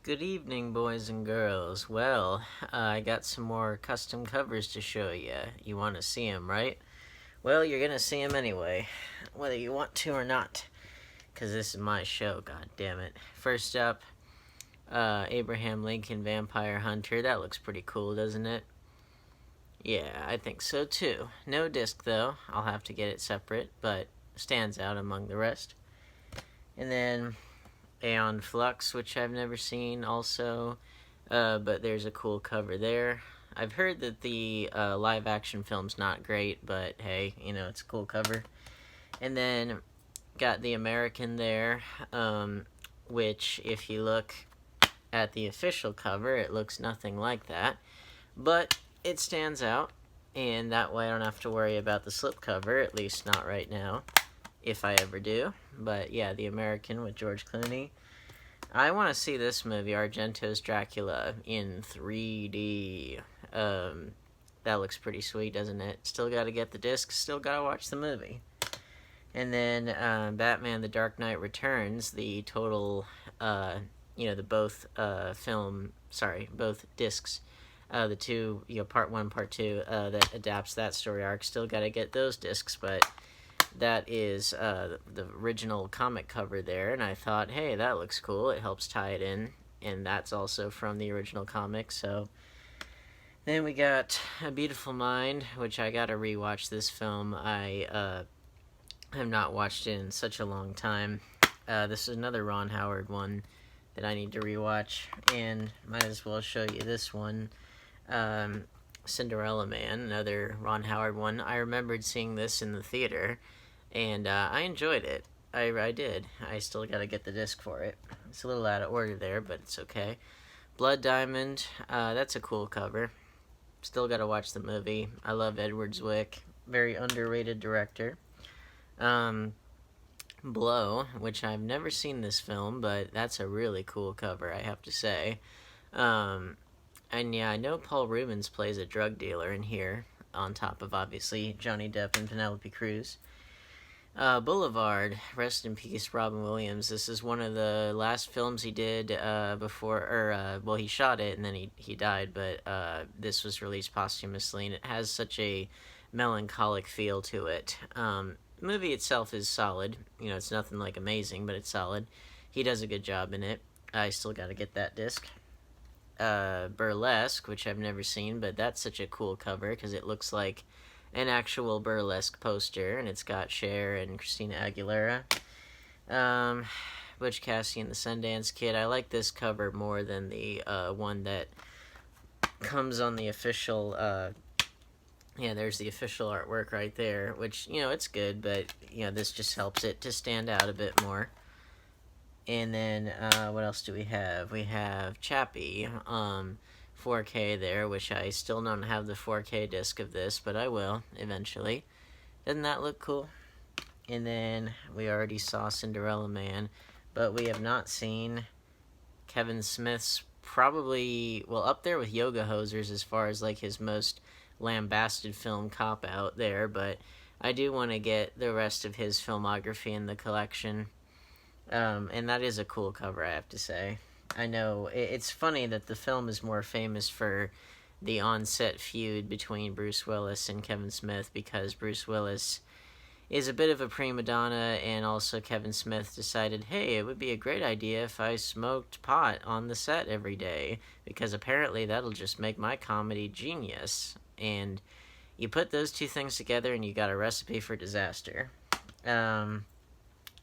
Good evening, boys and girls. Well, I got some more custom covers to show you. You want to see them, right? Well, you're gonna see them anyway, whether you want to or not, because this is my show, god damn it. First up, Abraham Lincoln Vampire Hunter. That looks pretty cool, doesn't it? Yeah, I think so too. No disc, though. I'll have to get it separate, but stands out among the rest. And then Aeon Flux, which I've never seen also, but there's a cool cover there. I've heard that the live action film's not great, but hey, it's a cool cover. And then got the American there, which if you look at the official cover, it looks nothing like that. But it stands out, and that way I don't have to worry about the slipcover, at least not right now, if I ever do. But yeah, the American with George Clooney. I want to see this movie, Argento's Dracula, in 3D. That looks pretty sweet, doesn't it? Still got to get the disc, still got to watch the movie. And then Batman The Dark Knight Returns, the total, both discs, the two, part one, part two, that adapts that story arc. Still got to get those discs, but that is the original comic cover there, and I thought, hey, that looks cool. It helps tie it in, and that's also from the original comic. So then we got A Beautiful Mind, which I gotta rewatch this film. I have not watched it in such a long time. This is another Ron Howard one that I need to rewatch, and might as well show you this one. Cinderella Man, another Ron Howard one. I remembered seeing this in the theater, and I enjoyed it. I did. I still gotta get the disc for it. It's a little out of order there, but it's okay. Blood Diamond, that's a cool cover. Still gotta watch the movie. I love Edward Zwick. Very underrated director. Blow, which I've never seen this film, but that's a really cool cover, I have to say. And yeah, I know Paul Rubens plays a drug dealer in here, on top of, obviously, Johnny Depp and Penelope Cruz. Boulevard, rest in peace, Robin Williams. This is one of the last films he did he shot it and then he died, but this was released posthumously, and it has such a melancholic feel to it. The movie itself is solid. It's nothing like amazing, but it's solid. He does a good job in it. I still gotta get that disc. Burlesque, which I've never seen, but that's such a cool cover because it looks like an actual burlesque poster, and it's got Cher and Christina Aguilera. Butch, Cassian, the Sundance Kid. I like this cover more than the one that comes on the official. There's the official artwork right there, which it's good, but this just helps it to stand out a bit more. And then, what else do we have? We have Chappie, 4K there, which I still don't have the 4K disc of this, but I will, eventually. Doesn't that look cool? And then, we already saw Cinderella Man, but we have not seen Kevin Smith's probably, up there with Yoga Hosers as far as, his most lambasted film, Cop Out there, but I do want to get the rest of his filmography in the collection. And that is a cool cover, I have to say. I know, it's funny that the film is more famous for the on-set feud between Bruce Willis and Kevin Smith, because Bruce Willis is a bit of a prima donna, and also Kevin Smith decided, hey, it would be a great idea if I smoked pot on the set every day, because apparently that'll just make my comedy genius. And you put those two things together and you got a recipe for disaster.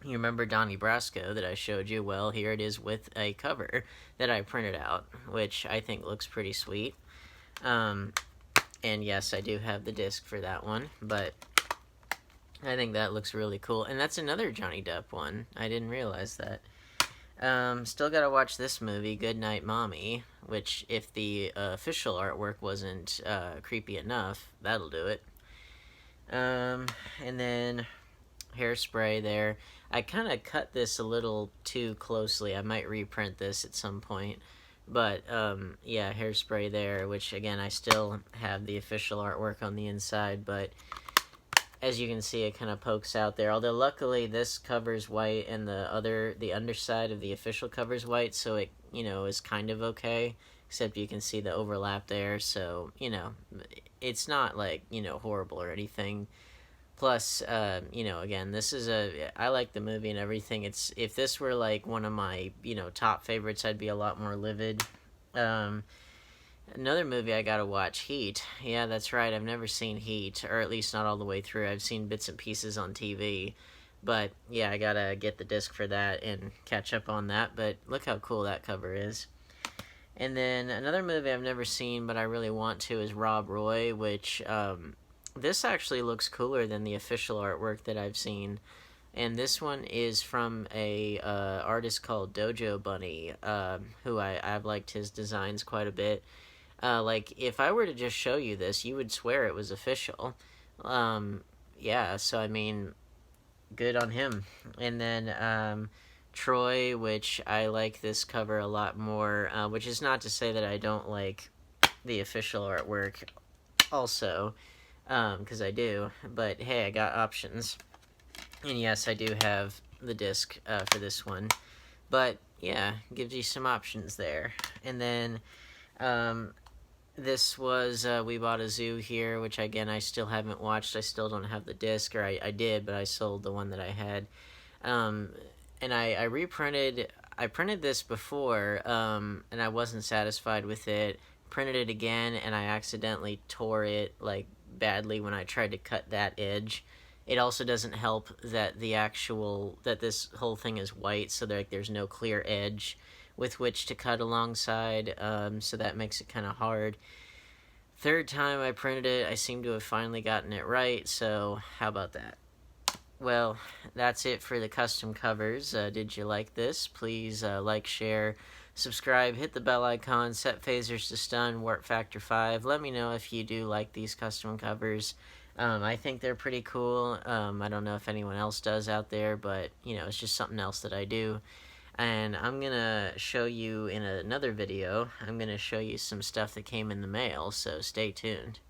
You remember Donnie Brasco that I showed you? Well, here it is with a cover that I printed out, which I think looks pretty sweet. And yes, I do have the disc for that one, but I think that looks really cool. And that's another Johnny Depp one. I didn't realize that. Still gotta watch this movie, Goodnight Mommy, which, if the official artwork wasn't creepy enough, that'll do it. And then Hairspray there. I kind of cut this a little too closely. I might reprint this at some point. But, Hairspray there, which, again, I still have the official artwork on the inside, but as you can see, it kind of pokes out there. Although, luckily, this cover's white, and the underside of the official cover's white, so it is kind of okay, except you can see the overlap there, so, it's not, like, horrible or anything. Plus, again, this is I like the movie and everything. If this were, like, one of my, top favorites, I'd be a lot more livid. Um, Another movie I gotta watch, Heat. Yeah, that's right, I've never seen Heat, or at least not all the way through. I've seen bits and pieces on TV. But, yeah, I gotta get the disc for that and catch up on that. But look how cool that cover is. And then another movie I've never seen, but I really want to, is Rob Roy, which, this actually looks cooler than the official artwork that I've seen. And this one is from a artist called Dojo Bunny, who I've liked his designs quite a bit. Like, if I were to just show you this, you would swear it was official. Yeah, so I mean, good on him. And then Troy, which I like this cover a lot more, which is not to say that I don't like the official artwork also, because I do. But hey, I got options. And yes, I do have the disc for this one. But yeah, gives you some options there. And then this was We Bought a Zoo here, which again I still haven't watched. I still don't have the disc, or I did, but I sold the one that I had. And I reprinted. I printed this before, and I wasn't satisfied with it. Printed it again, and I accidentally tore it like badly when I tried to cut that edge. It also doesn't help that that this whole thing is white, so there's no clear edge with which to cut alongside, so that makes it kind of hard. Third time I printed it, I seem to have finally gotten it right, so how about that? Well, that's it for the custom covers. Did you like this? Please like, share, subscribe, hit the bell icon, set phasers to stun, warp factor 5. Let me know if you do like these custom covers. I think they're pretty cool. I don't know if anyone else does out there, but, it's just something else that I do. And I'm going to show you in another video, I'm going to show you some stuff that came in the mail, so stay tuned.